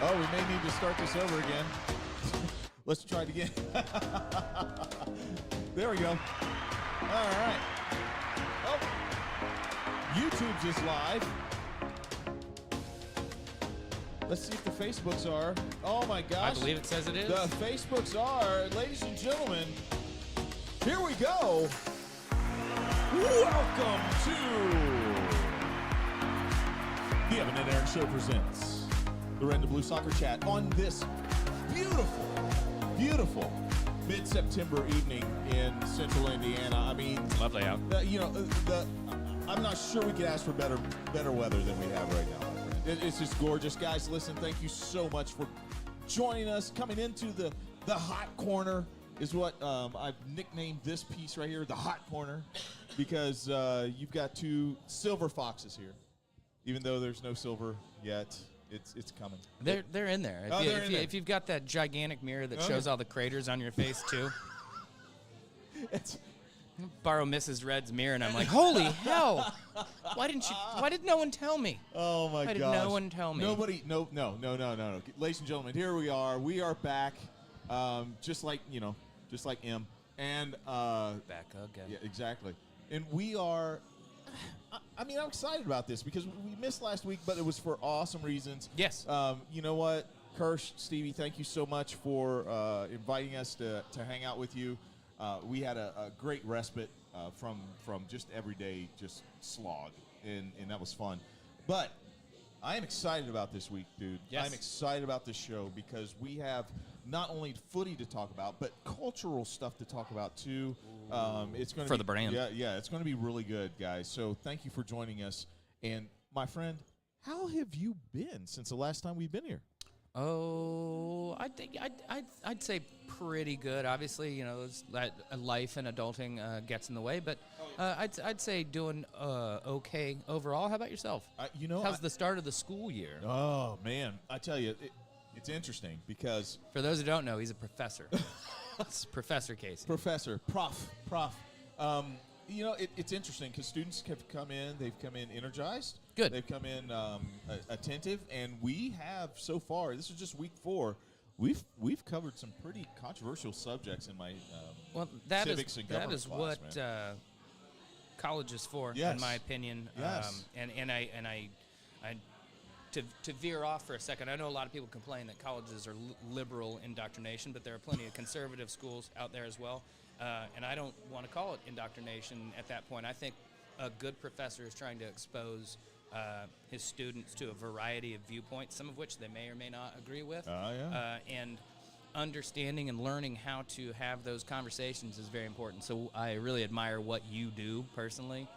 Oh, we may need to start this over again. Let's try it again. There we go. All right. Oh, YouTube's is live. Let's see if the Facebooks are. Oh, my gosh. I believe it says it is. The Facebooks are. Ladies and gentlemen, here we go. Welcome to the Evan and Erik Show presents the Red and Blue Soccer Chat on this beautiful mid-September evening in central Indiana. I mean, lovely out. I'm not sure we could ask for better weather than we have right now, my friend. It's just gorgeous. Guys, listen, thank you so much for joining us. Coming into the hot corner is what I've nicknamed this piece right here, the hot corner, because you've got two silver foxes here. Even though there's no silver yet, it's coming. They're in there. If you've got that gigantic mirror that shows all the craters on your face too. Borrow Mrs. Red's mirror, and I'm like, holy hell! Why did no one tell me? Oh my god! Why did no one tell me? Nobody. No. Ladies and gentlemen, here we are. We are back, just like M. And back again. Yeah, exactly. And we are. I'm excited about this because we missed last week, but it was for awesome reasons. Yes. You know what, Kirsch, Stevie, thank you so much for inviting us to hang out with you. We had a great respite from just everyday just slog, and that was fun. But I am excited about this week, dude. Yes. I'm excited about this show because we have not only footy to talk about, but cultural stuff to talk about too. It's going to for the brand. Yeah, it's going to be really good, guys. So thank you for joining us. And my friend, how have you been since the last time we've been here? Oh, I think I'd say pretty good. Obviously, that life and adulting gets in the way, but I'd say doing okay overall. How about yourself? How's the start of the school year? Oh man, I tell you, it's interesting because for those who don't know, he's a professor. It's Professor Casey. Prof. It's interesting because students have come in. They've come in energized. Good. They've come in attentive, and we have so far. This is just week 4. We've covered some pretty controversial subjects in my civics and government class, what college is for, yes. in my opinion. Yes. And I to veer off for a second, I know a lot of people complain that colleges are liberal indoctrination, but there are plenty of conservative schools out there as well. And I don't want to call it indoctrination at that point. I think a good professor is trying to expose his students to a variety of viewpoints, some of which they may or may not agree with. And understanding and learning how to have those conversations is very important. So I really admire what you do personally.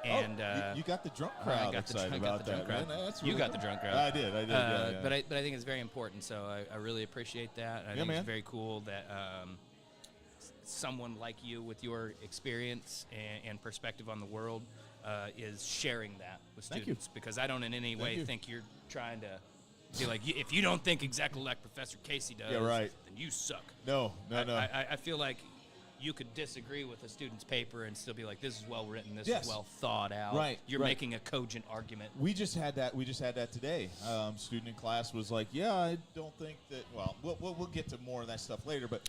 You got the drunk crowd excited about that, man. You got the drunk crowd. I did. Yeah. But I think it's very important. So I really appreciate that. I think it's very cool that someone like you, with your experience and perspective on the world, is sharing that with students. Because I don't in any way think you're trying to be like, if you don't think exactly like Professor Casey does, then you suck. No. I feel like you could disagree with a student's paper and still be like, this is well written, this is well thought out. Right. You're making a cogent argument. We just had that today. Student in class was like, yeah, I don't think that. Well, we'll get to more of that stuff later. But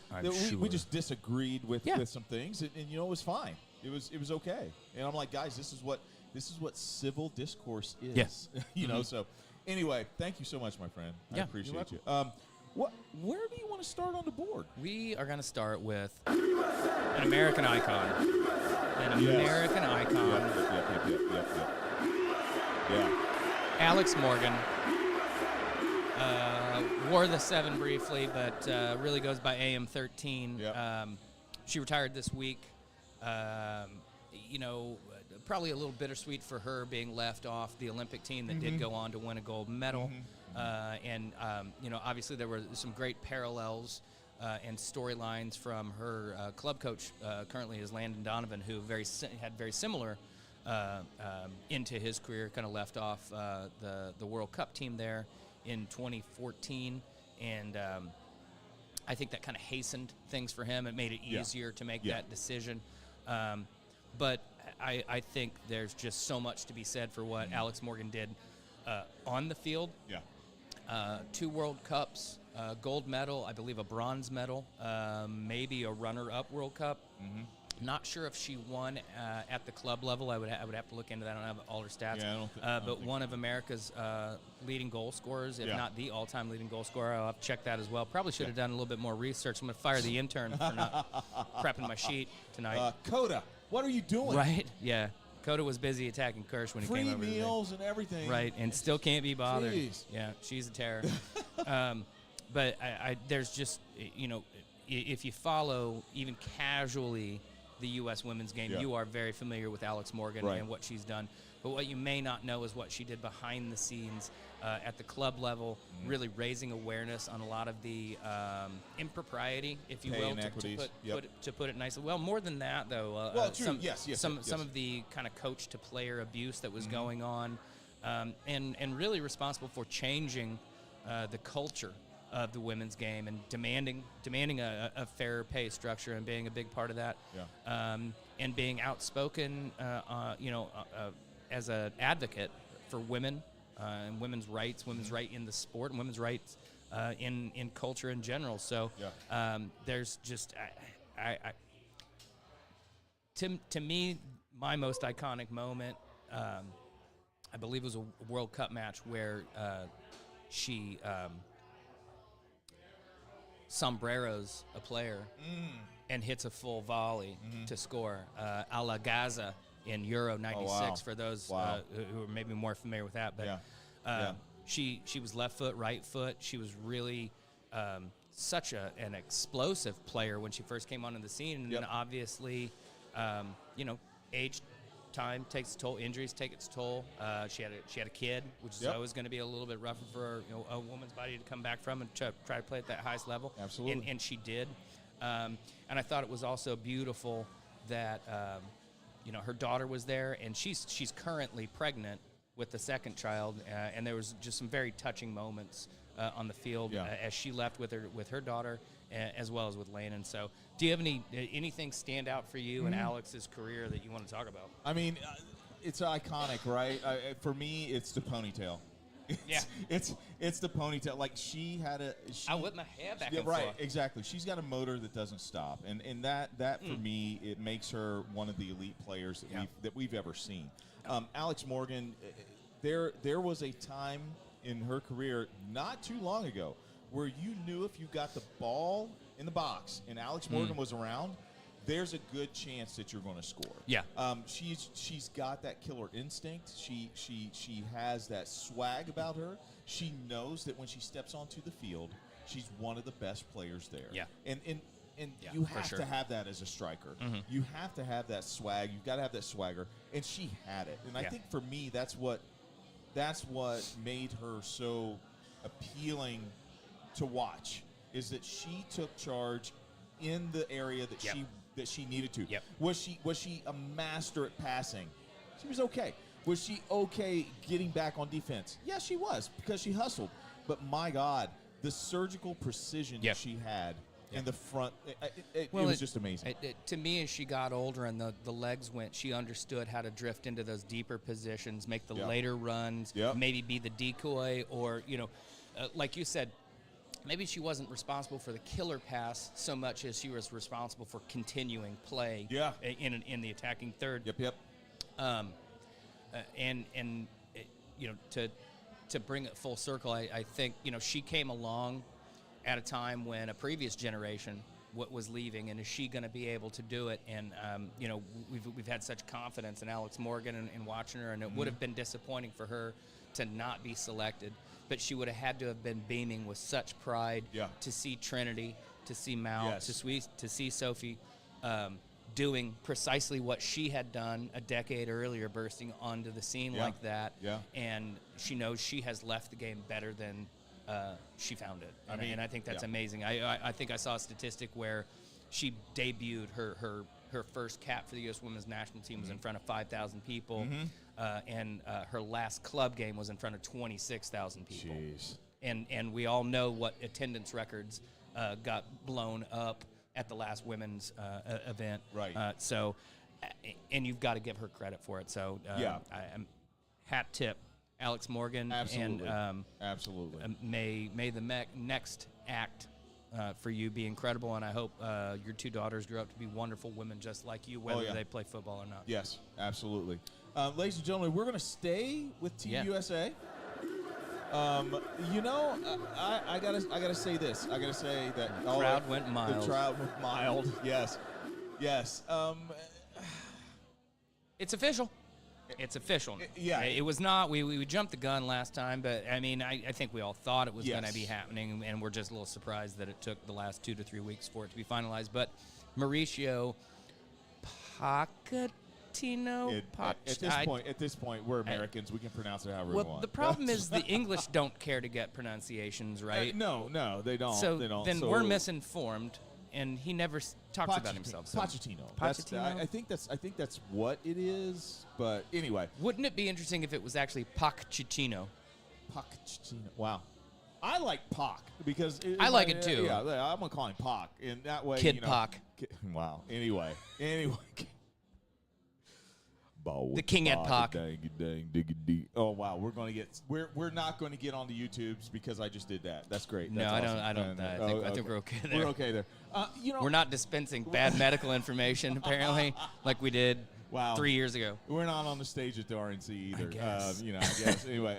we just disagreed with some things, and it was fine. It was okay. And I'm like, guys, this is what civil discourse is. Yes. So anyway, thank you so much, my friend. I appreciate you. Where do you want to start on the board? We are going to start with an American icon. American icon. Yeah. Alex Morgan. Wore the 7 briefly, but really goes by AM13. Yep. She retired this week. Probably a little bittersweet for her being left off the Olympic team that did go on to win a gold medal. Obviously there were some great parallels and storylines from her club coach, currently is Landon Donovan, who had very similar into his career, kind of left off the World Cup team there in 2014, and I think that kind of hastened things for him. It made it easier to make that decision. But I think there's just so much to be said for what Alex Morgan did on the field. Yeah. 2 World Cups, gold medal, I believe a bronze medal, maybe a runner-up World Cup. Not sure if she won at the club level. I would have to look into that. I don't have all her stats. Yeah, I don't but think one of America's leading goal scorers, if Yeah. not the all-time leading goal scorer. I'll have to check that as well. Probably should have done a little bit more research. I'm going to fire the intern for not prepping my sheet tonight. Coda, what are you doing? Right? Yeah. Coda was busy attacking Kirsch when he came over. Free meals and everything. Right, and still can't be bothered. Jeez. Yeah, she's a terror. But there's just, if you follow even casually the U.S. women's game, Yeah. you are very familiar with Alex Morgan Right. and what she's done. But what you may not know is what she did behind the scenes at the club level, really raising awareness on a lot of the impropriety, if you Pay will, inequities. to put it nicely. Well, more than that, though. Well, true. Some, Yes. some of the kind of coach-to-player abuse that was going on, and really responsible for changing the culture of the women's game and demanding a fair pay structure and being a big part of that, and being outspoken, as an advocate for women and women's rights, women's right in the sport, and women's rights in culture in general. So there's just to me, my most iconic moment, I believe, was a World Cup match where she sombreros a player and hits a full volley to score, a la Gaza in Euro 96, for those who are maybe more familiar with that. But she was left foot, right foot. She was really such an explosive player when she first came onto the scene. And then obviously, age, time takes its toll. Injuries take its toll. She had a kid, which is always going to be a little bit rougher for a woman's body to come back from and try to play at that highest level. Absolutely. And she did. And I thought it was also beautiful that her daughter was there, and she's currently pregnant with the second child, and there was just some very touching moments on the field as she left with her daughter, as well as with Lane. And so, do you have anything stand out for you in Alex's career that you want to talk about? I mean, it's iconic, right? For me, it's the ponytail. It's the ponytail. Like I whip my hair back and right, forth. exactly. She's got a motor that doesn't stop, and that for me, it makes her one of the elite players that we've ever seen. Alex Morgan, there was a time in her career not too long ago where you knew if you got the ball in the box and Alex Morgan was around, there's a good chance that you're going to score. Yeah. She's got that killer instinct. She has that swag about her. She knows that when she steps onto the field, she's one of the best players there. Yeah. And you have to have that as a striker. You have to have that swag. You've got to have that swagger. And she had it. And I think for me, that's what made her so appealing to watch, is that she took charge in the area that she needed to. Yep. Was she a master at passing? She was okay. Was she okay getting back on defense? Yeah, she was, because she hustled. But my God, the surgical precision she had in the front, it was just amazing. To me, as she got older and the legs went, she understood how to drift into those deeper positions, make the later runs, maybe be the decoy, or, like you said, maybe she wasn't responsible for the killer pass so much as she was responsible for continuing play in the attacking third. Yep. To bring it full circle, I think she came along at a time when a previous generation was leaving, and is she going to be able to do it? And we've had such confidence in Alex Morgan and watching her, and it would have been disappointing for her to not be selected. But she would have had to have been beaming with such pride to see Trinity, to see Mal, to see Sophie doing precisely what she had done a decade earlier, bursting onto the scene like that. Yeah. And she knows she has left the game better than she found it. And I think that's amazing. I think I saw a statistic where she debuted her first cap for the U.S. Women's National Team was in front of 5,000 people, and her last club game was in front of 26,000 people. Jeez. And we all know what attendance records got blown up at the last women's event. Right. And you've got to give her credit for it. So I'm hat tip, Alex Morgan. Absolutely. And Absolutely. may the next act for you be incredible, and I hope your two daughters grow up to be wonderful women just like you, whether they play football or not. Yes, absolutely. Ladies and gentlemen, we're going to stay with Team USA. You know, I gotta say this. I gotta say that the crowd went mild. The crowd went mild. Yes, yes. It's official. It's official. Yeah. It was not. We jumped the gun last time, but I mean, I think we all thought it was going to be happening, and we're just a little surprised that it took the last 2 to 3 weeks for it to be finalized. But Mauricio Pochettino. At this point, we're Americans. We can pronounce it however we want. Well, the problem is the English don't care to get pronunciations right. No, they don't. So they don't. then we're misinformed, and he never talks about himself. So. Pochettino. I think that's what it is. But anyway, wouldn't it be interesting if it was actually Pochettino? Pochettino. Wow. I like Pac because I like it too. Yeah, I'm gonna call him Pac, and that way, Kid Pac. Wow. Anyway. The King at Pac. Oh wow, we're not going to get on the YouTubes because I just did that. That's great. No, That's awesome. I don't. I think we're okay there. We're okay there. We're not dispensing bad medical information apparently, like we did 3 years ago. We're not on the stage at the RNC either. I guess. I guess. Anyway,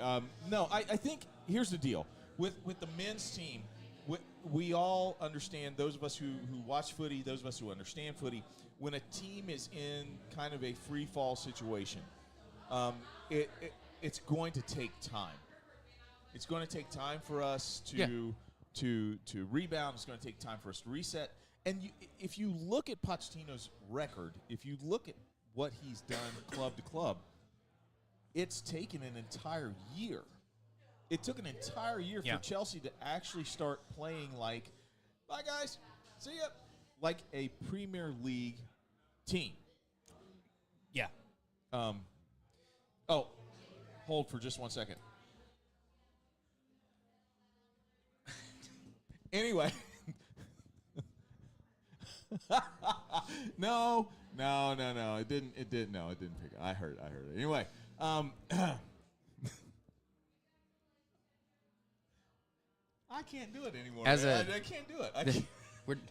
no, I think here's the deal with the men's team. We all understand, those of us who watch footy, those of us who understand footy, when a team is in kind of a free fall situation, it's going to take time. It's going to take time for us to rebound. It's going to take time for us to reset. And if you look at Pochettino's record, if you look at what he's done club to club, it's taken an entire year. It took an entire year for Chelsea to actually start playing like, bye guys, see ya, like a Premier League team. Yeah. Hold for just 1 second. Anyway. No. It didn't pick up. I heard it. Anyway, I can't do it anymore. I can't do it.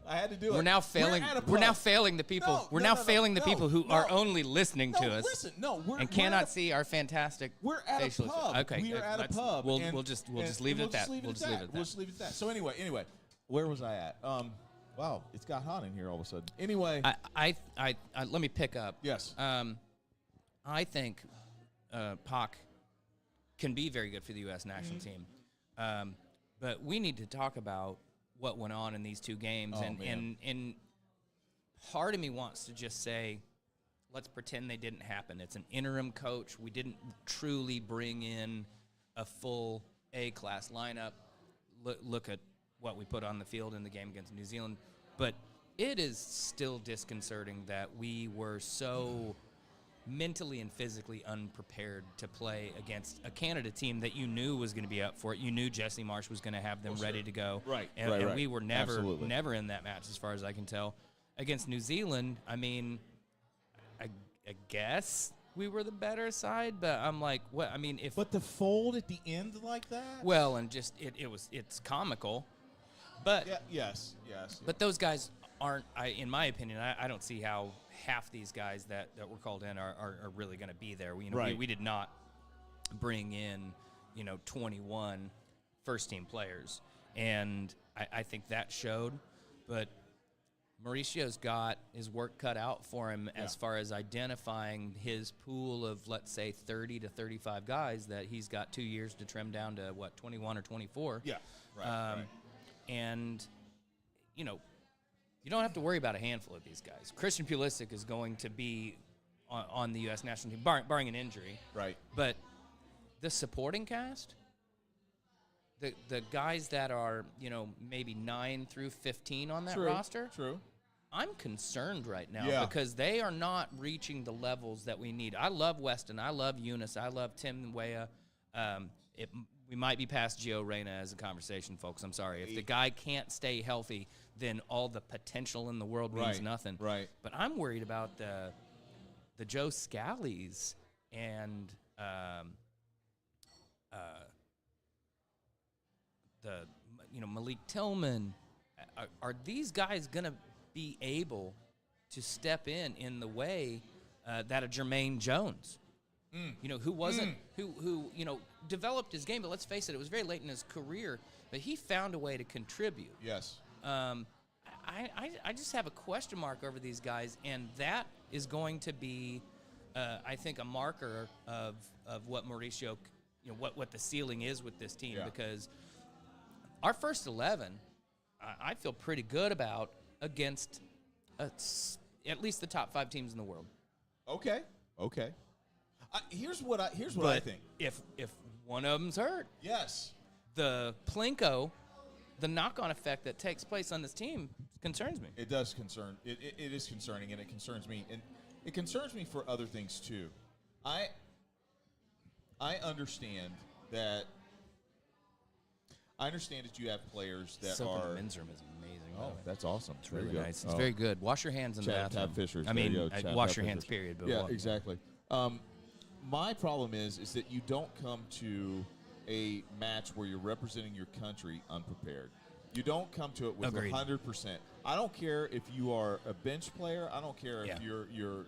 I had to do it. We're now failing. We're now failing the people. We're now failing the people who are only listening to us. Listen, and cannot see our fantastic. We're at a pub. Okay, we are at a pub. We'll just leave it at that. We'll just leave it at that. So anyway, where was I at? Wow, it's got hot in here all of a sudden. Anyway, I let me pick up. Yes. I think Pac can be very good for the U.S. national team. But we need to talk about what went on in these two games. And part of me wants to just say, let's pretend they didn't happen. It's an interim coach. We didn't truly bring in a full A-class lineup. Look at what we put on the field in the game against New Zealand. But it is still disconcerting that we were so mentally and physically unprepared to play against a Canada team that you knew was going to be up for it. You knew Jesse Marsch was going to have them ready to go. Right. And we were never in that match as far as I can tell. Against New Zealand, I mean, I guess we were the better side, but I'm like, what? I mean, But the fold at the end like that? Well, and just it's comical. But yes. But those guys aren't, in my opinion, I don't see how half these guys that were called in are really going to be there. We did not bring in 21 first-team players, and I think that showed. But Mauricio's got his work cut out for him as far as identifying his pool of, let's say, 30 to 35 guys that he's got 2 years to trim down to, 21 or 24. Yeah, right. And, you don't have to worry about a handful of these guys. Christian Pulisic is going to be on the U.S. national team, barring an injury. Right. But the supporting cast, the guys that are, maybe 9 through 15 on that roster. True. I'm concerned right now because they are not reaching the levels that we need. I love Weston. I love Eunice. I love Tim Weah. We might be past Gio Reyna as a conversation, folks. I'm sorry. If the guy can't stay healthy, then all the potential in the world means nothing. Right. But I'm worried about the Joe Scallies and Malik Tillman, are these guys going to be able to step in the way that a Jermaine Jones, who wasn't, who developed his game, but let's face it, it was very late in his career, but he found a way to contribute. Yes. I just have a question mark over these guys, and that is going to be, I think, a marker of what Mauricio, what the ceiling is with this team, because our first 11, I feel pretty good about against at least the top 5 teams in the world. Okay. Here's what I think. If one of them's hurt, yes, the Plinko, the knock-on effect that takes place on this team concerns me. It does concern. It is concerning, and it concerns me, and it concerns me for other things too. I understand that. I understand that you have players that Soap are. in the men's room is amazing. Oh, that's awesome. It's really nice. It's very good. Wash your hands in the bathroom. Tab Fishers. I mean, wash your hands, period. But yeah, exactly. My problem is that you don't come to a match where you're representing your country unprepared. You don't come to it with 100%. I don't care if you are a bench player. I don't care if you're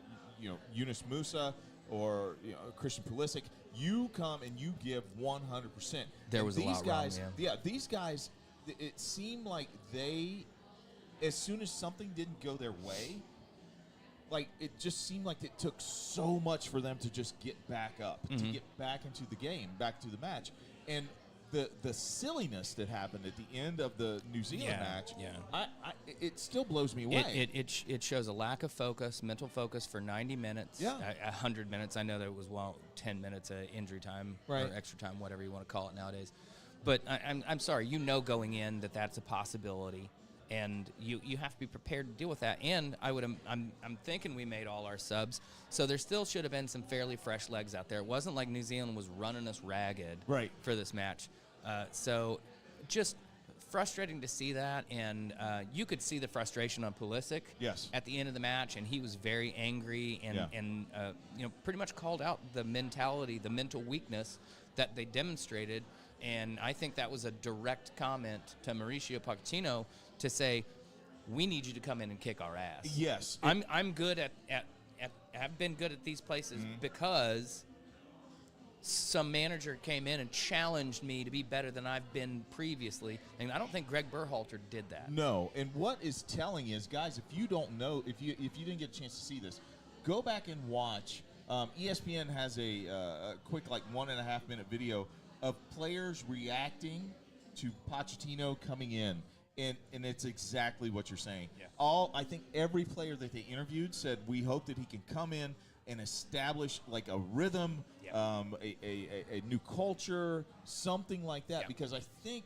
Yunus Musa or Christian Pulisic. You come and you give 100%. There was a lot wrong, yeah. These guys, it seemed like they, as soon as something didn't go their way, like it just seemed like it took so much for them to just get back up, to get back into the game, back to the match. And the silliness that happened at the end of the New Zealand match, it still blows me away. It shows a lack of focus, mental focus for 90 minutes, 100 minutes. I know that it was 10 minutes of injury time or extra time, whatever you want to call it nowadays. But I'm sorry, going in that's a possibility, and you have to be prepared to deal with that. And I'm thinking we made all our subs, so there still should have been some fairly fresh legs out there. It wasn't like New Zealand was running us ragged for this match. So just frustrating to see that, and you could see the frustration on Pulisic at the end of the match, and he was very angry and pretty much called out the mentality, the mental weakness that they demonstrated. And I think that was a direct comment to Mauricio Pochettino to say, we need you to come in and kick our ass. Yes. I'm good at I've been good at these places because some manager came in and challenged me to be better than I've been previously. And I don't think Greg Berhalter did that. No. And what is telling is, guys, if you don't know, if you didn't get a chance to see this, go back and watch. ESPN has a quick 1.5 minute video of players reacting to Pochettino coming in. And it's exactly what you're saying. Yeah. I think every player that they interviewed said, we hope that he can come in and establish a rhythm, a new culture, something like that. Yeah. Because I think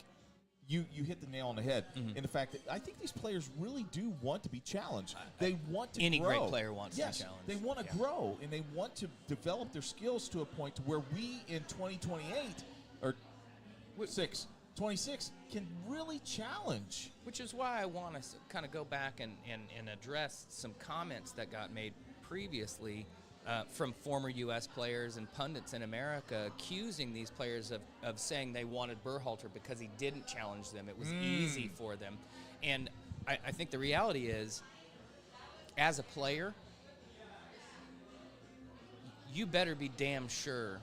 you hit the nail on the head in the fact that I think these players really do want to be challenged. They want to grow. Any great player wants to be challenged. They want to grow, and they want to develop their skills to a point to where we in 2028 or 26 can really challenge. Which is why I want to kind of go back and address some comments that got made previously from former U.S. players and pundits in America accusing these players of saying they wanted Berhalter because he didn't challenge them. It was easy for them. And I think the reality is, as a player, you better be damn sure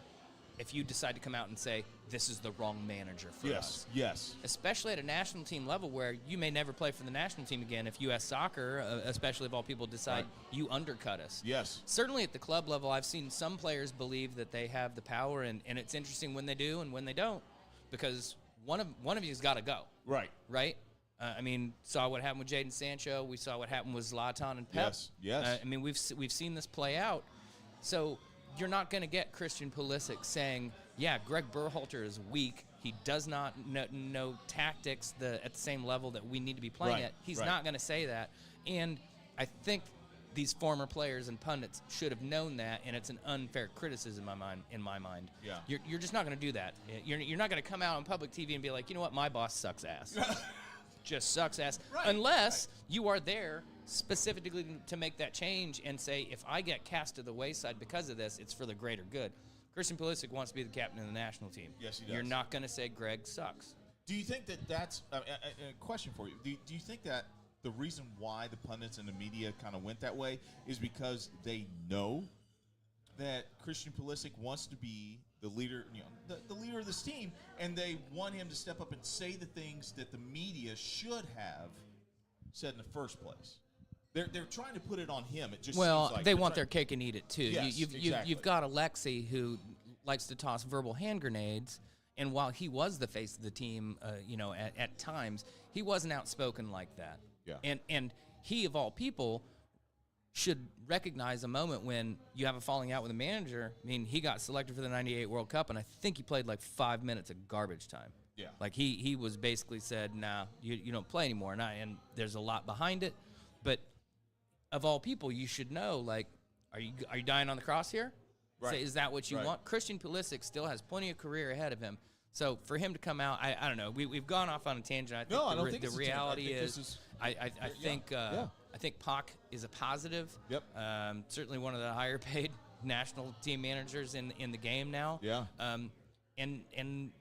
if you decide to come out and say, this is the wrong manager for us. Yes. Especially at a national team level where you may never play for the national team again if U.S. Soccer, especially if all people decide you undercut us. Yes. Certainly at the club level, I've seen some players believe that they have the power, and it's interesting when they do and when they don't, because one of you's got to go. Right. Right? Saw what happened with Jadon Sancho. We saw what happened with Zlatan and Pep. Yes. We've seen this play out. So you're not going to get Christian Pulisic saying, yeah, Greg Berhalter is weak. He does not know tactics at the same level that we need to be playing at. He's not going to say that. And I think these former players and pundits should have known that, and it's an unfair criticism in my mind. Yeah. You're just not going to do that. You're not going to come out on public TV and be like, you know what, my boss sucks ass. Just sucks ass. Unless you are there specifically to make that change and say, if I get cast to the wayside because of this, it's for the greater good. Christian Pulisic wants to be the captain of the national team. Yes, he does. You're not going to say Greg sucks. Do you think that that's a question for you? Do you think that the reason why the pundits and the media kind of went that way is because they know that Christian Pulisic wants to be the leader, the leader of this team, and they want him to step up and say the things that the media should have said in the first place? They're trying to put it on him. It just well, seems like they want their cake and eat it too. Yes, exactly. You've got Alexi who likes to toss verbal hand grenades, and while he was the face of the team, at times he wasn't outspoken like that. Yeah. And he of all people should recognize a moment when you have a falling out with a manager. I mean, he got selected for the '98 World Cup, and I think he played like 5 minutes of garbage time. Yeah. Like he was basically said, "Nah, you don't play anymore." And there's a lot behind it, but of all people, you should know, like, are you dying on the cross here? Right. Say, is that what you Right. want? Christian Pulisic still has plenty of career ahead of him. So for him to come out, I don't know. We've gone off on a tangent. I think No, I don't think the it's a tangent. reality I think this is, is- I think Pac is a positive. Yep. Certainly one of the higher paid national team managers in the game now. Yeah. And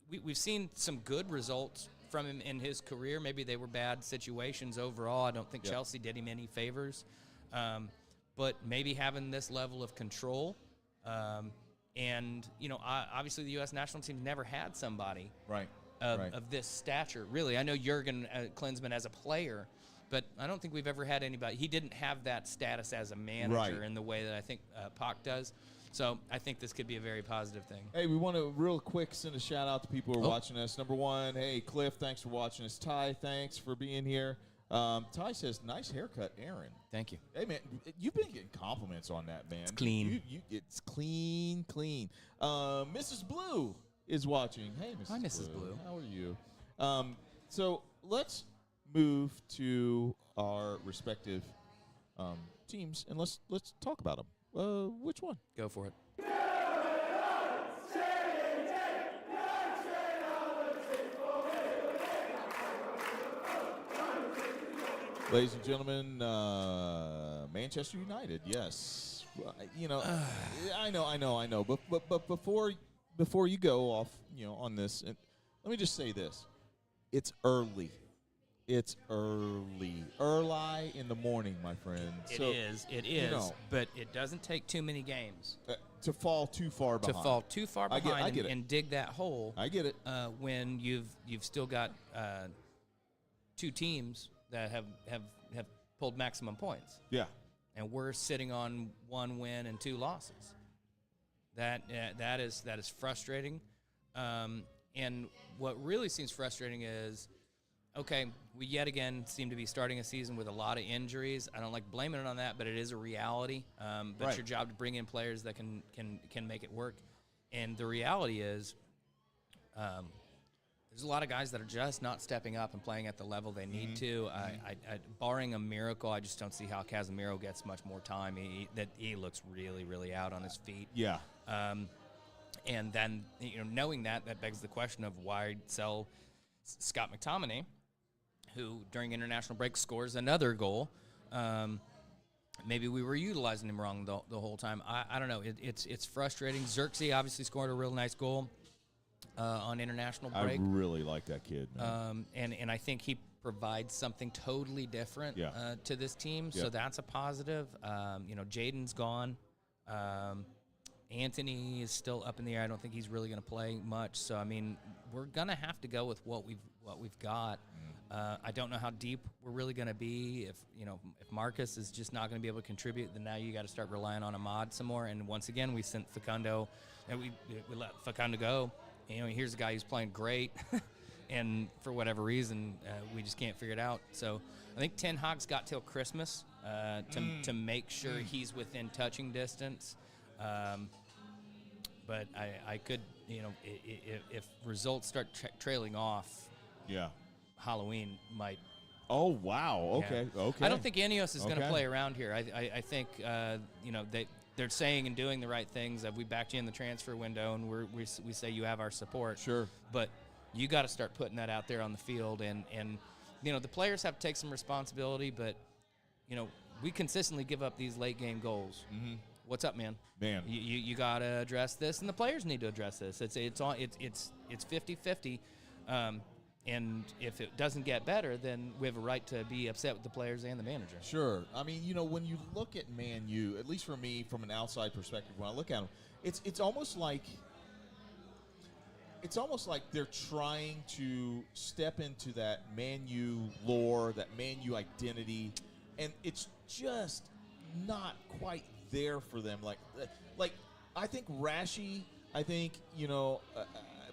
we've seen some good results from him in his career. Maybe they were bad situations overall. I don't think Yep. Chelsea did him any favors. But maybe having this level of control, and obviously the U.S. national team never had somebody Right. of this stature. Really, I know Jurgen Klinsmann as a player, but I don't think we've ever had anybody. He didn't have that status as a manager Right. in the way that I think Pac does. So I think this could be a very positive thing. Hey, we want to real quick send a shout out to people who are watching us. Number one, hey, Cliff, thanks for watching us. Ty, thanks for being here. Ty says, nice haircut, Aaron. Thank you. Hey, man, you've been getting compliments on that, man. It's clean. It's clean. Mrs. Blue is watching. Hey, Mrs. Hi, Mrs. Blue. How are you? So let's move to our respective teams, and let's talk about them. Which one? Go for it. Ladies and gentlemen, Manchester United. Yes, I know. But before you go off, on this, and let me just say this: it's early. It's early in the morning, my friend. It is. But it doesn't take too many games to fall too far behind. I get it. And dig that hole. I get it. When you've still got two teams that have pulled maximum points. Yeah. And we're sitting on 1 win and 2 losses. That is frustrating. And what really seems frustrating is, okay, we yet again seem to be starting a season with a lot of injuries. I don't like blaming it on that, but it is a reality. But it's your job to bring in players that can make it work. And the reality is, there's a lot of guys that are just not stepping up and playing at the level they need to. I barring a miracle, I just don't see how Casemiro gets much more time. He looks really, really out on his feet. Yeah. And then, knowing that begs the question of why sell Scott McTominay, who during international break scores another goal. Maybe we were utilizing him wrong the whole time. I don't know. It's frustrating. Xerxes obviously scored a real nice goal on international break. I really like that kid, man. And I think he provides something totally different to this team. Yeah. So that's a positive. Jaden's gone. Anthony is still up in the air. I don't think he's really going to play much. So I mean, we're going to have to go with what we've got. I don't know how deep we're really going to be. If Marcus is just not going to be able to contribute, then now you got to start relying on Ahmad some more. And once again, we sent Facundo, and we let Facundo go. Here's a guy who's playing great, and for whatever reason, we just can't figure it out. So I think Ten Hag's got till Christmas to make sure he's within touching distance. But I could, if results start trailing off, Halloween might. Oh, wow. Okay. Yeah. Okay. I don't think Ineos is going to play around here. I think, they're saying and doing the right things. We backed you in the transfer window, and we say you have our support. Sure. But you got to start putting that out there on the field. And the players have to take some responsibility, but, we consistently give up these late-game goals. what's up, man? Man. You got to address this, and the players need to address this. It's 50-50. And if it doesn't get better, then we have a right to be upset with the players and the manager. Sure. I mean, when you look at Man U, at least for me, from an outside perspective, when I look at them, it's almost like they're trying to step into that Man U lore, that Man U identity, and it's just not quite there for them. Like I think Rashi, I think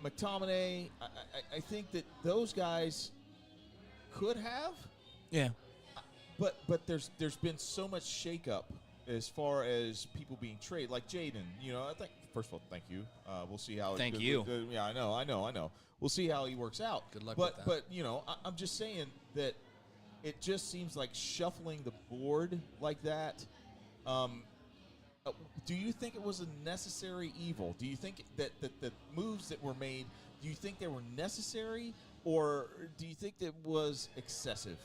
McTominay, I think that those guys could have. Yeah. But there's been so much shakeup as far as people being traded. Like Jaden, I think, first of all, thank you. We'll see how. Thank you. Yeah, I know. We'll see how he works out. Good luck with that. But I'm just saying that it just seems like shuffling the board like that. Do you think it was a necessary evil? Do you think that the moves that were made, do you think they were necessary, or do you think that was excessive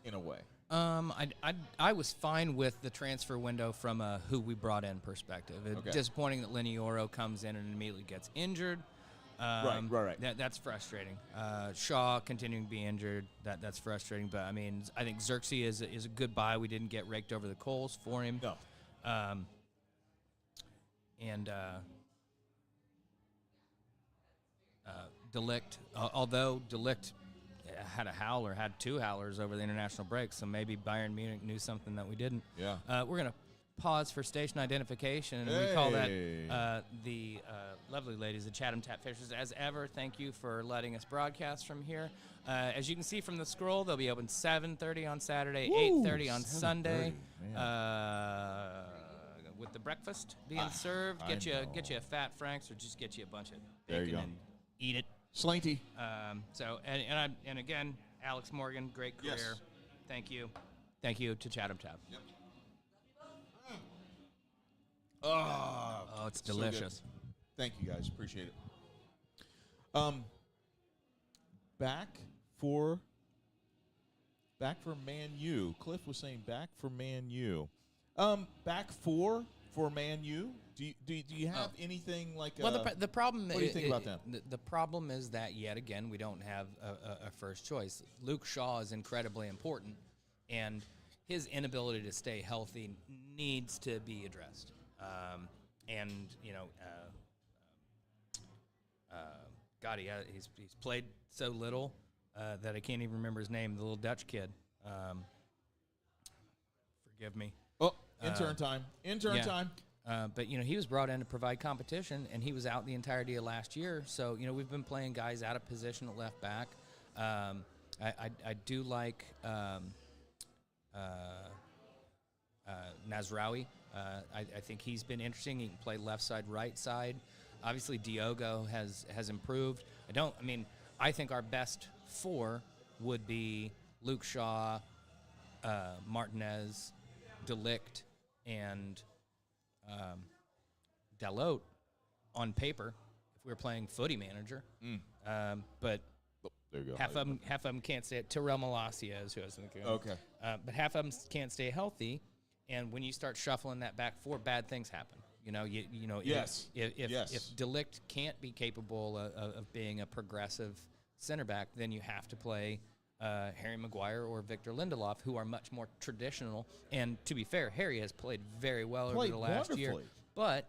in a way? I was fine with the transfer window from a who we brought in perspective. It's disappointing that Lineoro comes in and immediately gets injured. Right. That's frustrating. Shaw continuing to be injured. That's frustrating. But I mean, I think Xerxes is a good buy. We didn't get raked over the coals for him. No. Delict, although Delict had had 2 howlers over the international break, so maybe Bayern Munich knew something that we didn't. Yeah. We're going to pause for station identification, and we call that the lovely ladies, the Chatham Tap Fishers. As ever, thank you for letting us broadcast from here. As you can see from the scroll, they'll be open 7:30 on Saturday, 8:30 on Sunday. With the breakfast being served, get you a Fat Frank's, or just get you a bunch of bacon and eat it. Slanty. And again, Alex Morgan, great career. Yes. Thank you to Chatham Tap. Yep. Oh, it's delicious. So thank you guys, appreciate it. Back for Man U. Cliff was saying back for Man U. Back for Man U. Do you have anything like? Well, the problem. What do you think about that? The problem is that yet again we don't have a first choice. Luke Shaw is incredibly important, and his inability to stay healthy needs to be addressed. God, he's played so little that I can't even remember his name. The little Dutch kid. Forgive me. Oh, intern time. Time. But, he was brought in to provide competition, and he was out the entirety of last year. So, we've been playing guys out of position at left back. I do like Nasraoui. I think he's been interesting. He can play left side, right side. Obviously, Diogo has improved. I think our best 4 would be Luke Shaw, Martinez, Delict, and Dalot on paper if we were playing footy manager. But there you go. half of them can't stay. Terrell Malacia is who I was thinking. Okay. But half of them can't stay healthy, and when you start shuffling that back 4, bad things happen. Yes. If Delict can't be capable of being a progressive center back, then you have to play Harry Maguire or Victor Lindelof, who are much more traditional. And to be fair, Harry has played very well over the last year. But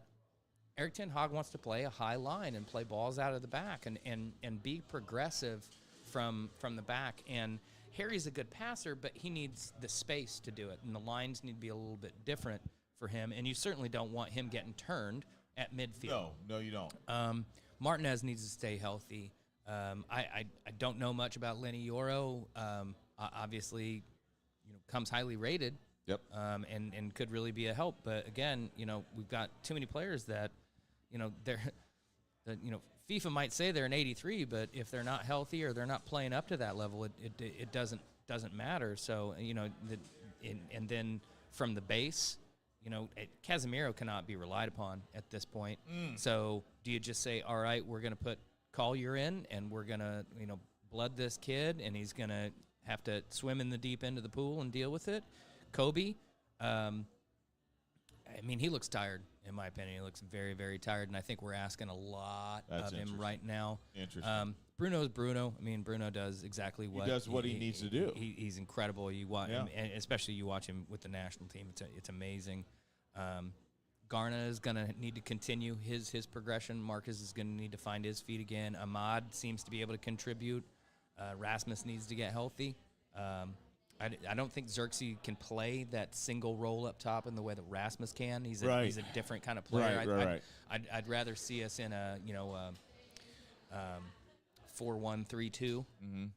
Erik ten Hag wants to play a high line and play balls out of the back and be progressive from the back. And Harry's a good passer, but he needs the space to do it, and the lines need to be a little bit different for him. And you certainly don't want him getting turned at midfield. No, you don't. Martinez needs to stay healthy. I don't know much about Lineoro. Obviously, comes highly rated. Yep. And could really be a help. But again, we've got too many players that, FIFA might say they're an 83, but if they're not healthy or they're not playing up to that level, it doesn't matter. So and then from the base, Casemiro cannot be relied upon at this point. So do you just say, all right, we're going to put Collier in, and we're going to, blood this kid, and he's going to have to swim in the deep end of the pool and deal with it? Kobe, mean, he looks tired, in my opinion. He looks very, very tired, and I think we're asking a lot of him right now. Interesting. Bruno's Bruno. I mean, Bruno does exactly what he does. What he needs to do. He's incredible. You watch him, and especially you watch him with the national team. It's amazing. Garna is going to need to continue his progression. Marcus is going to need to find his feet again. Ahmad seems to be able to contribute. Rasmus needs to get healthy. I don't think Xerxes can play that single role up top in the way that Rasmus can. He's a different kind of player. I'd rather see us in a 4-1-3-2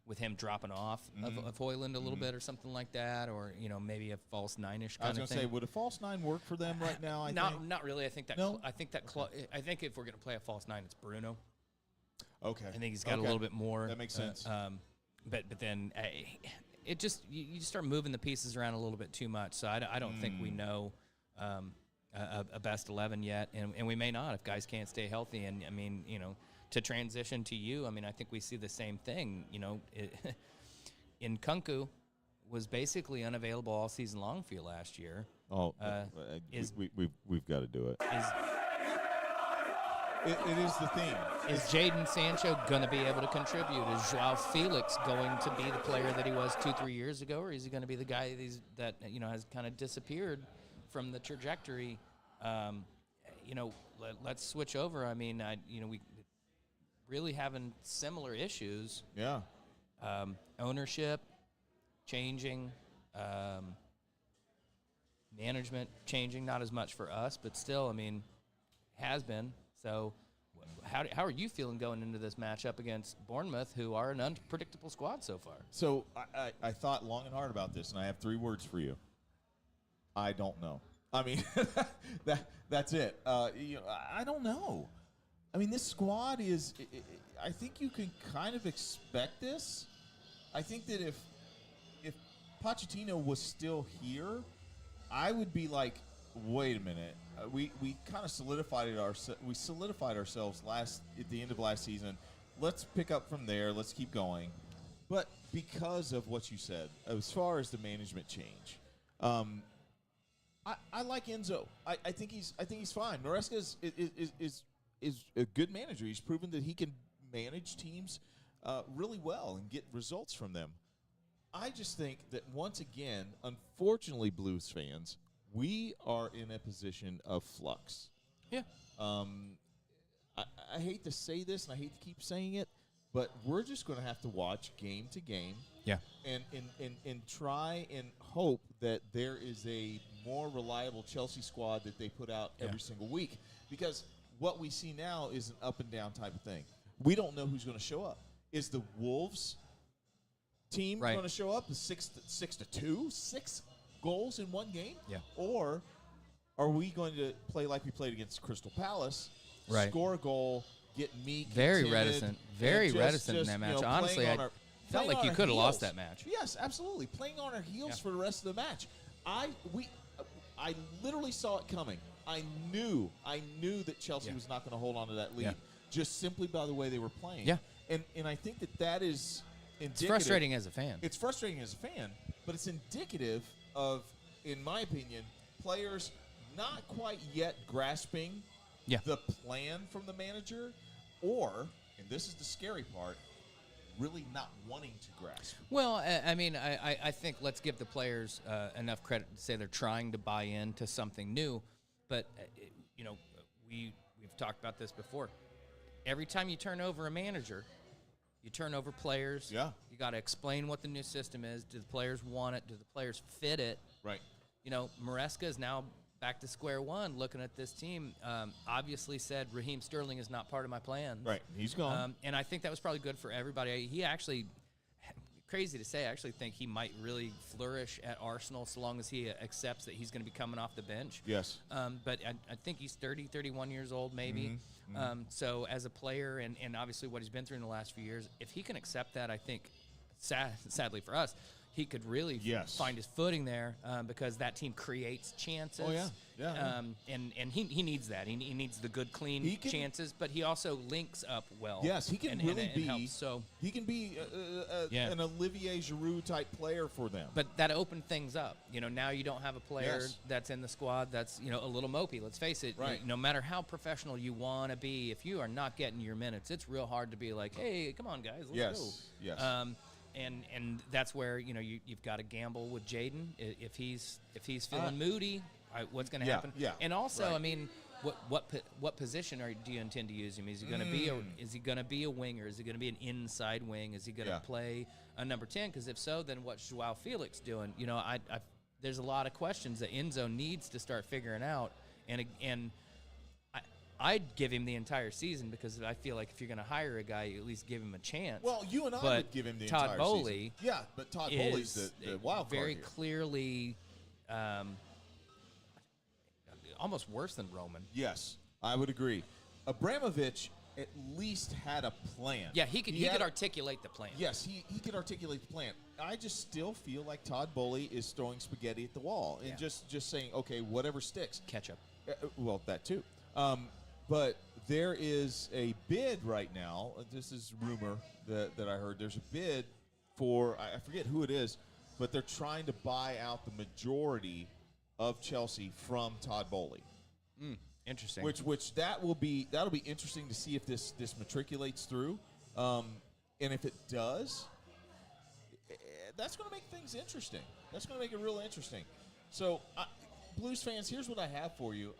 with him dropping off of Højlund a little bit or something like that, or maybe a false nine-ish kind of thing. I was going to say, would a false nine work for them right now? Not really. I think that. No? I think if we're going to play a false nine, it's Bruno. Okay. I think he's got a little bit more. That makes sense. But then it just you start moving the pieces around a little bit too much. So I don't think we know a best 11 yet, and we may not if guys can't stay healthy. And I mean, to transition to you, I mean, I think we see the same thing. In Kunku was basically unavailable all season long for you last year. We've got to do it. It is the theme. Is Jadon Sancho going to be able to contribute? Is Joao Felix going to be the player that he was 2-3 years ago, or is he going to be the guy that has kind of disappeared from the trajectory? Let's switch over. I mean, we really having similar issues. Yeah. Ownership changing, management changing, not as much for us, but still, I mean, has been. So how are you feeling going into this matchup against Bournemouth, who are an unpredictable squad so far? So I thought long and hard about this, and I have 3 words for you. I don't know. I mean, that's it. I don't know. I mean, this squad is – I think you can kind of expect this. I think that if Pochettino was still here, I would be like, wait a minute. We kind of solidified ourselves at the end of last season. Let's pick up from there. Let's keep going. But because of what you said, as far as the management change, I like Enzo. I think he's fine. Maresca is a good manager. He's proven that he can manage teams really well and get results from them. I just think that once again, unfortunately, Blues fans, we are in a position of flux. Yeah. I hate to say this, and I hate to keep saying it, but we're just going to have to watch game to game. Yeah. And try and hope that there is a more reliable Chelsea squad that they put out every single week. Because what we see now is an up and down type of thing. We don't know who's going to show up. Is the Wolves team going to show up? 6-2? 6 goals in one game? Yeah. Or are we going to play like we played against Crystal Palace, score a goal, get meek, very reticent in that match. Honestly, I felt like you could have lost that match. Yes, absolutely. Playing on our heels for the rest of the match. I literally saw it coming. I knew that Chelsea was not going to hold on to that lead just simply by the way they were playing. Yeah. And I think that is indicative. It's frustrating as a fan. It's frustrating as a fan, but it's indicative of, in my opinion, players not quite yet grasping the plan from the manager, or, and this is the scary part, really not wanting to grasp. Well, I mean, I think let's give the players enough credit to say they're trying to buy into something new, but, we've talked about this before. Every time you turn over a manager, you turn over players. Yeah. You got to explain what the new system is. Do the players want it? Do the players fit it? Right. Maresca is now back to square one looking at this team. Obviously said Raheem Sterling is not part of my plans. Right. He's gone. And I think that was probably good for everybody. He actually, crazy to say, I actually think he might really flourish at Arsenal so long as he accepts that he's going to be coming off the bench. Yes. But I think he's 30, 31 years old maybe. So as a player and obviously what he's been through in the last few years, if he can accept that, I think, sadly for us, he could really find his footing there because that team creates chances. Oh, yeah. And he needs that. He needs the good, clean chances, but he also links up well. Yes, he can really be. Helps, so he can be an Olivier Giroud type player for them. But that opened things up. Now you don't have a player that's in the squad that's a little mopey. Let's face it. Right. No matter how professional you want to be, if you are not getting your minutes, it's real hard to be like, hey, come on, guys, let's go. Yes. And that's where you've got to gamble with Jaden. If he's feeling moody, what's going to happen? Yeah. And also, I mean, what position do you intend to use him? Is he going to be a winger? Is he going to be an inside wing? Is he going to play a number 10? Because if so, then what's Joao Felix doing? There's a lot of questions that Enzo needs to start figuring out. And I'd give him the entire season because I feel like if you're going to hire a guy, you at least give him a chance. Well, you and I would give him the entire season. Todd Boehly, yeah, but Todd Boehly's the wild card very here. clearly, almost worse than Roman. Yes, I would agree. Abramovich at least had a plan. Yeah, he could articulate the plan. Yes, he could articulate the plan. I just still feel like Todd Boehly is throwing spaghetti at the wall and just saying, okay, whatever sticks. Ketchup. Well, that too. But there is a bid right now. This is rumor that I heard. There's a bid for, I forget who it is, but they're trying to buy out the majority of Chelsea from Todd Boehly. Interesting. Which that'll be interesting to see if this matriculates through, and if it does, that's going to make things interesting. That's going to make it real interesting. So, Blues fans, here's what I have for you.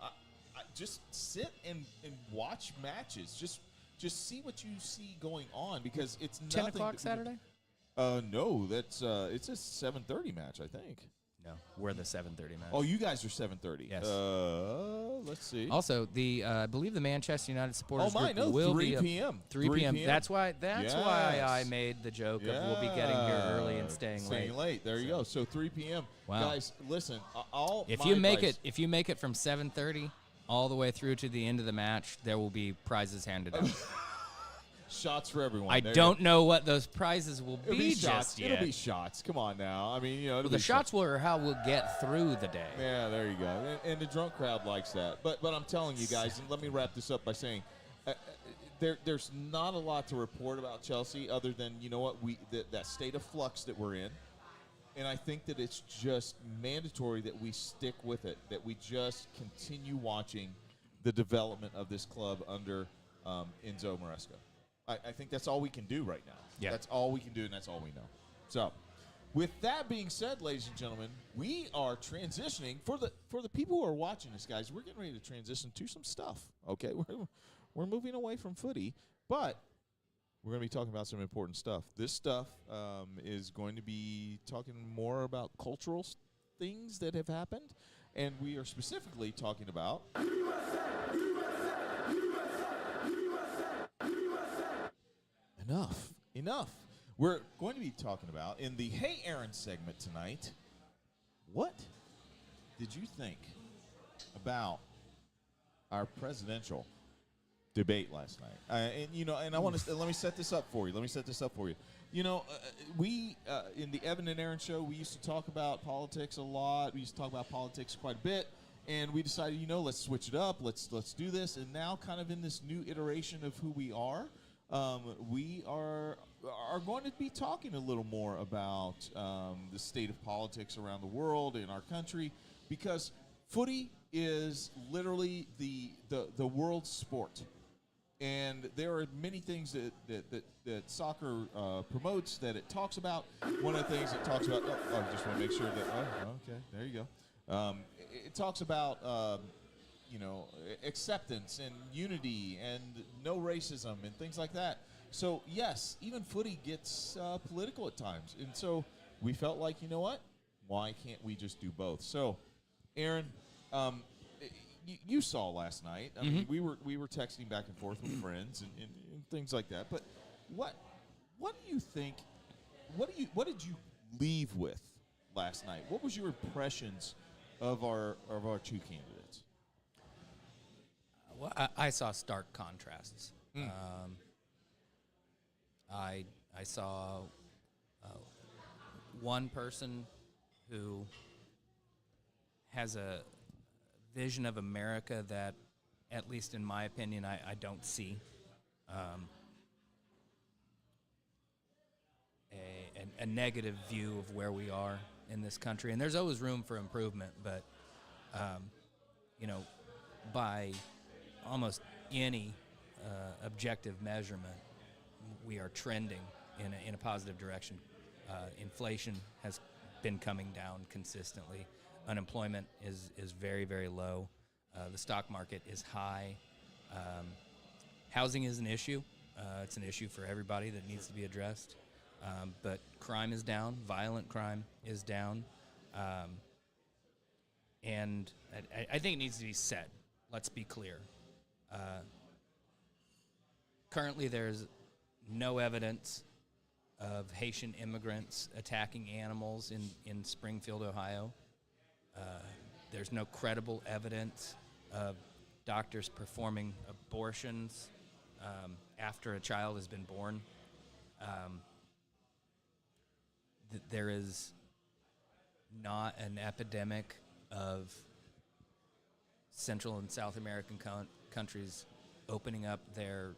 Just sit and watch matches. Just see what you see going on because it's 10 nothing. 10 o'clock Saturday? No, that's it's a 7:30 match, I think. No, we're the 7:30 match. Oh, you guys are 7:30. Yes. Let's see. Also, I believe the Manchester United supporters group no, will 3 be p.m. 3 p.m. That's why I made the joke of we'll be getting here early and staying late. There you go. So 3 p.m. Wow. Guys, listen. If you make it from 7:30 all the way through to the end of the match, there will be prizes handed out. Shots for everyone. I don't know what those prizes will be just yet. It'll be shots. Come on now. I mean, the shots are how we'll get through the day. Yeah, there you go. And the drunk crowd likes that. But I'm telling you guys, and let me wrap this up by saying, there's not a lot to report about Chelsea other than that state of flux that we're in. And I think that it's just mandatory that we stick with it, that we just continue watching the development of this club under Enzo Maresca. I think that's all we can do right now. Yeah. That's all we can do, and that's all we know. So, with that being said, ladies and gentlemen, we are transitioning for the people who are watching this, guys. We're getting ready to transition to some stuff. Okay, we're moving away from footy, but we're going to be talking about some important stuff. This stuff is going to be talking more about cultural things that have happened, and we are specifically talking about Enough. We're going to be talking about, in the Hey Aaron segment tonight, what did you think about our presidential debate last night? And I want to let me set this up for you. We in the Evan and Aaron show, we used to talk about politics a lot. We used to talk about politics quite a bit, and we decided, let's switch it up. Let's do this. And now, kind of in this new iteration of who we are, we are going to be talking a little more about the state of politics around the world in our country, because footy is literally the world's sport. And there are many things that soccer promotes, that it talks about. One of the things it talks about, I just want to make sure that, okay, there you go. It talks about, acceptance and unity and no racism and things like that. So, yes, even footy gets political at times. And so we felt like, you know what? Why can't we just do both? So, Aaron, you saw last night. I mean, we were texting back and forth with friends and things like that. But what do you think? What did you leave with last night? What was your impressions of our two candidates? Well, I saw stark contrasts. I saw one person who has a vision of America that, at least in my opinion, I don't see. A negative view of where we are in this country. And there's always room for improvement, but, by almost any objective measurement, we are trending in a positive direction. Inflation has been coming down consistently. Unemployment is very, very low. The stock market is high. Housing is an issue. It's an issue for everybody that needs to be addressed. But crime is down. Violent crime is down. And I think it needs to be said. Let's be clear. Currently, there's no evidence of Haitian immigrants attacking animals in Springfield, Ohio. There's no credible evidence of doctors performing abortions after a child has been born. There is not an epidemic of Central and South American countries opening up their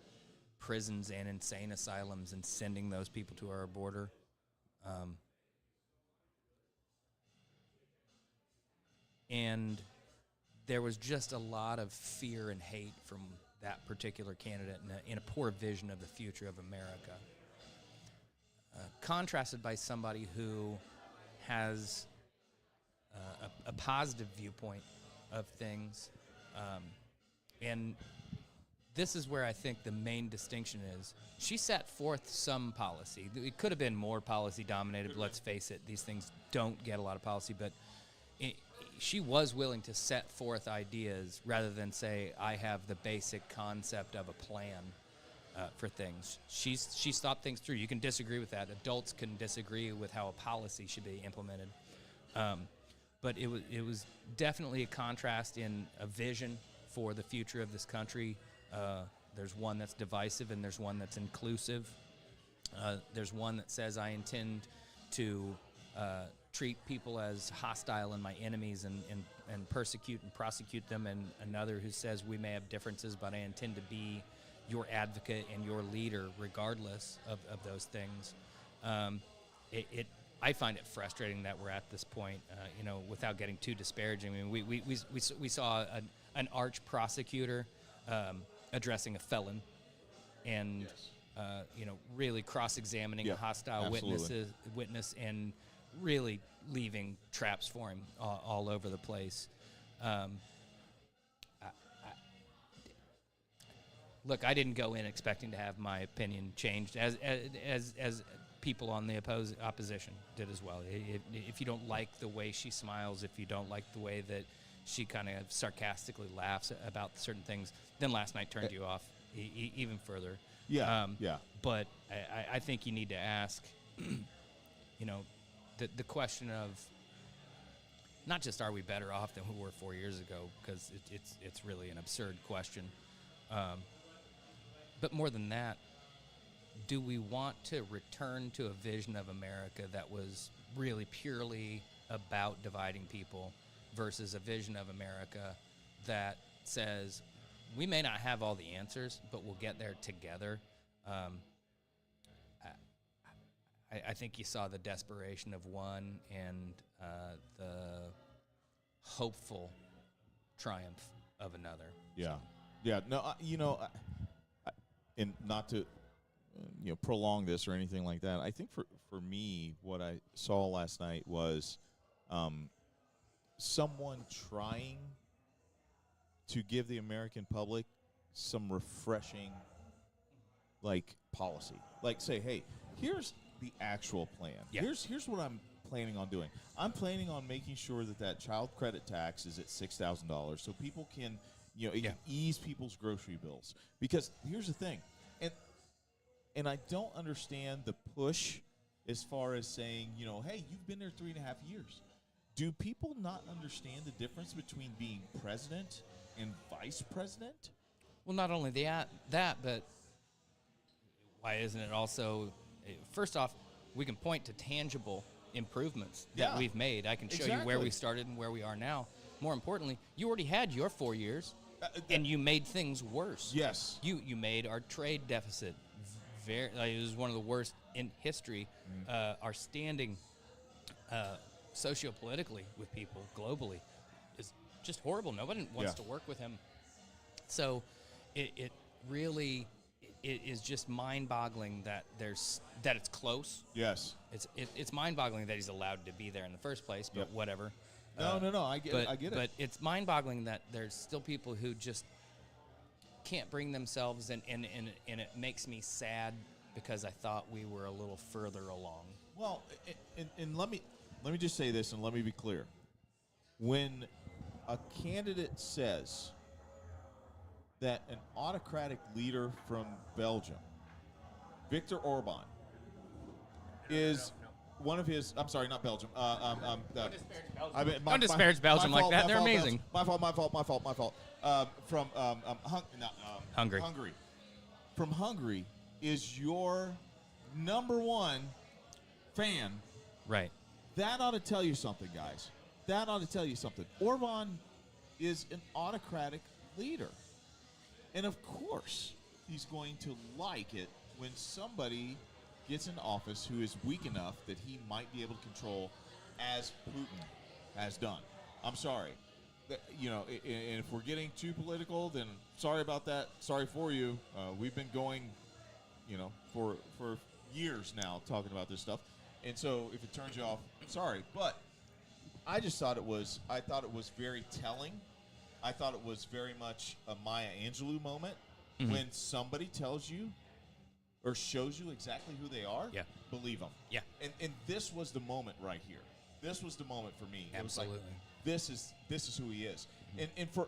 prisons and insane asylums and sending those people to our border. And there was just a lot of fear and hate from that particular candidate and a poor vision of the future of America. Contrasted by somebody who has a positive viewpoint of things. And this is where I think the main distinction is. She set forth some policy. It could have been more policy dominated, but let's face it, these things don't get a lot of policy. But she was willing to set forth ideas rather than say, I have the basic concept of a plan for things. She's thought things through. You can disagree with that. Adults can disagree with how a policy should be implemented. But it was definitely a contrast in a vision for the future of this country. There's one that's divisive and there's one that's inclusive. There's one that says I intend to treat people as hostile and my enemies and persecute and prosecute them, and another who says we may have differences, but I intend to be your advocate and your leader regardless of those things. I find it frustrating that we're at this point, without getting too disparaging. I mean, we saw an arch prosecutor addressing a felon and, really cross-examining a hostile witness and really leaving traps for him all over the place. Look, I didn't go in expecting to have my opinion changed, as people on the opposition did as well. If you don't like the way she smiles, if you don't like the way that she kind of sarcastically laughs about certain things, then last night turned you off even further. Yeah, But I think you need to ask, the question of not just are we better off than we were 4 years ago, because it's really an absurd question. But more than that, do we want to return to a vision of America that was really purely about dividing people versus a vision of America that says we may not have all the answers, but we'll get there together? I think you saw the desperation of one and the hopeful triumph of another. Yeah. Yeah. No, and not to prolong this or anything like that, I think for me, what I saw last night was someone trying to give the American public some refreshing, policy. Say, hey, here's the actual plan. Yeah. Here's what I'm planning on doing. I'm planning on making sure that child credit tax is at $6,000 so people can, can ease people's grocery bills. Because here's the thing, and I don't understand the push as far as saying, hey, you've been there 3.5 years. Do people not understand the difference between being president and vice president? Well, not only that, but why isn't it also, first off, we can point to tangible improvements Yeah. that we've made. I can show you where Exactly. we started and where we are now. More importantly, you already had your 4 years, and you made things worse. Yes. You made our trade deficit it was one of the worst in history. Our standing sociopolitically with people globally is just horrible. Nobody wants to work with him. So it really is just mind-boggling that it's close. Yes. It's mind-boggling that he's allowed to be there in the first place, but whatever. No. I get it. But it's mind-boggling that there's still people who just can't bring themselves, and it makes me sad because I thought we were a little further along. Well, and let me just say this, and let me be clear. When a candidate says that an autocratic leader from Belgium, Viktor Orban, is one of his. I'm sorry, not Belgium. Don't disparage Belgium like that. They're amazing. My fault. From Hungary. From Hungary is your number one fan. Right. That ought to tell you something, guys. That ought to tell you something. Orban is an autocratic leader. And of course, he's going to like it when somebody gets in office who is weak enough that he might be able to control, as Putin has done. I'm sorry. And if we're getting too political, then sorry about that. Sorry for you. We've been going, for years now talking about this stuff. And so if it turns you off, sorry. But I thought it was very telling. I thought it was very much a Maya Angelou moment when somebody tells you or shows you exactly who they are. Yeah. Believe them. Yeah. And this was the moment right here. This was the moment for me. Absolutely. It was like, this is who he is. And for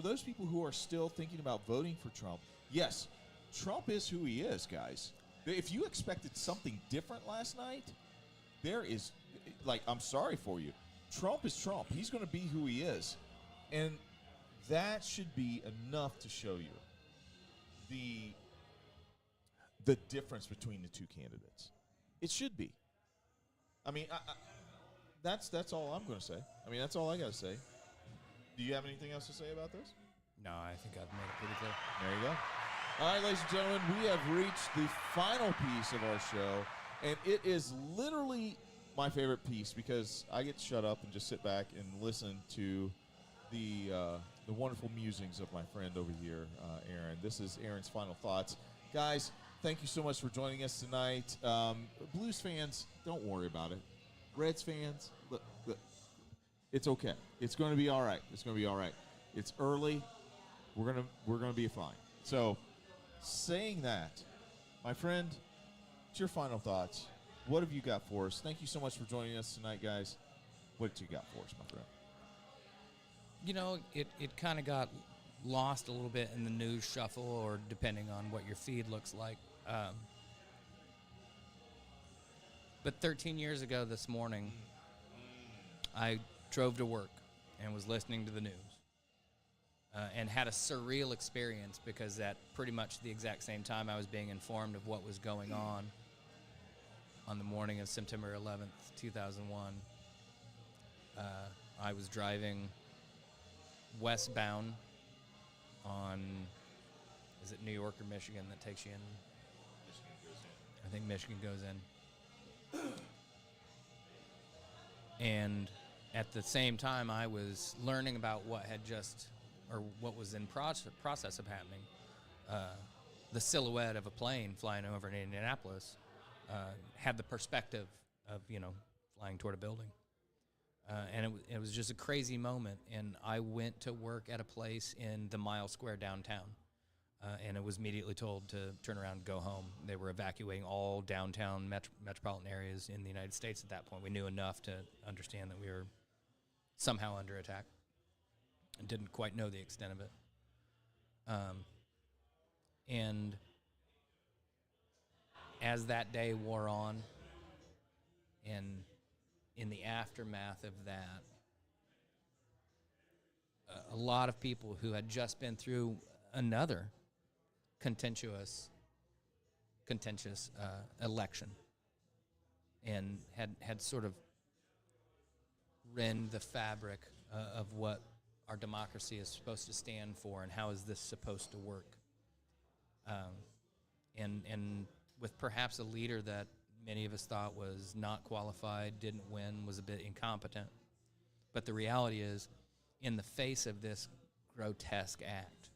those people who are still thinking about voting for Trump, yes, Trump is who he is, guys. If you expected something different last night, there is, I'm sorry for you. Trump is Trump. He's going to be who he is. And that should be enough to show you the difference between the two candidates. It should be. I mean, that's all I'm going to say. I mean, that's all I got to say. Do you have anything else to say about this? No, I think I've made it pretty clear. There you go. All right, ladies and gentlemen, we have reached the final piece of our show, and it is literally my favorite piece because I get to shut up and just sit back and listen to the wonderful musings of my friend over here, Aaron. This is Aaron's final thoughts. Guys, thank you so much for joining us tonight. Blues fans, don't worry about it. Reds fans, look, it's okay. It's going to be all right. It's going to be all right. It's early. We're gonna be fine. So, saying that, my friend, it's your final thoughts. What have you got for us? Thank you so much for joining us tonight, guys. What you got for us, my friend? It kind of got lost a little bit in the news shuffle, or depending on what your feed looks like. But 13 years ago this morning, I drove to work and was listening to the news and had a surreal experience because at pretty much the exact same time I was being informed of what was going on the morning of September 11th, 2001. I was driving westbound on, is it New York or Michigan that takes you in? I think Michigan goes in. And at the same time, I was learning about what had just, or what was in process of happening. The silhouette of a plane flying over in Indianapolis had the perspective of, flying toward a building. And it was just a crazy moment. And I went to work at a place in the Mile Square downtown. And it was immediately told to turn around and go home. They were evacuating all downtown metropolitan areas in the United States at that point. We knew enough to understand that we were somehow under attack and didn't quite know the extent of it. And as that day wore on, and in the aftermath of that, a lot of people who had just been through another contentious election and had sort of rend the fabric of what our democracy is supposed to stand for and how is this supposed to work. And with perhaps a leader that many of us thought was not qualified, didn't win, was a bit incompetent. But the reality is, in the face of this grotesque act,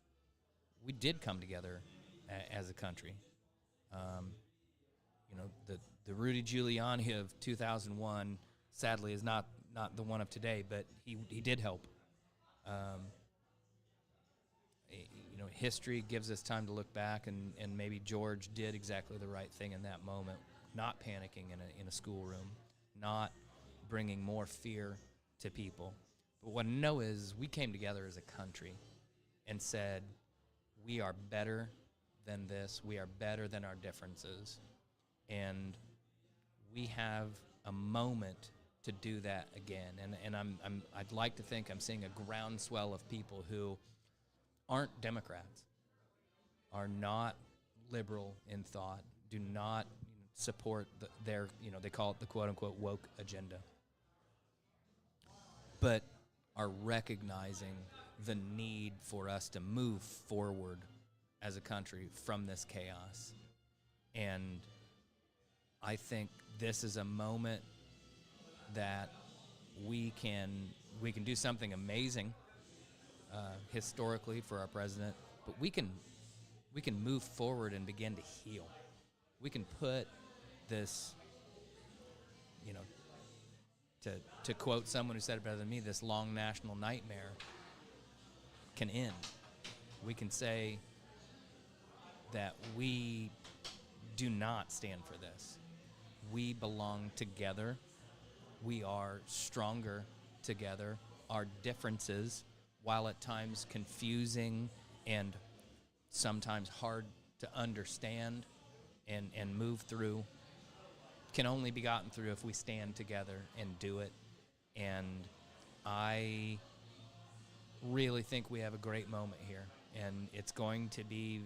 we did come together as a country. The Rudy Giuliani of 2001, sadly, is not the one of today, but he did help. History gives us time to look back, and maybe George did exactly the right thing in that moment, not panicking in a schoolroom, not bringing more fear to people. But what I know is we came together as a country and said, we are better than this. We are better than our differences. And we have a moment to do that again. And I'd like to think I'm seeing a groundswell of people who aren't Democrats, are not liberal in thought, do not support their, they call it the quote-unquote woke agenda, but are recognizing the need for us to move forward as a country from this chaos. And I think this is a moment that we can do something amazing historically for our president, but we can move forward and begin to heal. We can put this, to quote someone who said it better than me, this long national nightmare can end. We can say that we do not stand for this. We belong together. We are stronger together. Our differences, while at times confusing and sometimes hard to understand and move through, can only be gotten through if we stand together and do it. And I really think we have a great moment here, and it's going to be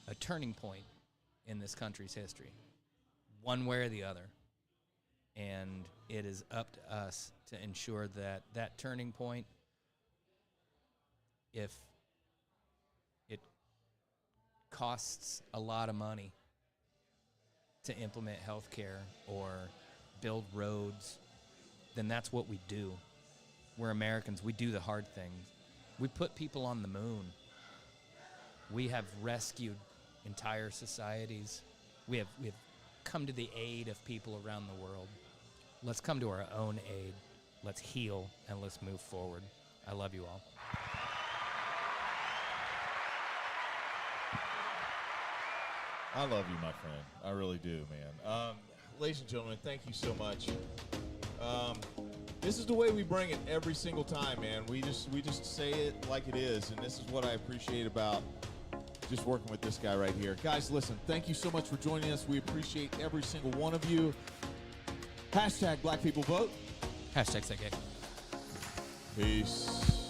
a turning point in this country's history, one way or the other. And it is up to us to ensure that that turning point, if it costs a lot of money to implement health care or build roads, then that's what we do. We're Americans. We do the hard things. We put people on the moon. We have rescued entire societies. We have come to the aid of people around the world. Let's come to our own aid. Let's heal, and let's move forward. I love you all. I love you, my friend. I really do, man. Ladies and gentlemen, thank you so much. This is the way we bring it every single time, man. We just say it like it is, and this is what I appreciate about just working with this guy right here. Guys, listen, thank you so much for joining us. We appreciate every single one of you. #BlackPeopleVote. #SayGay. Peace.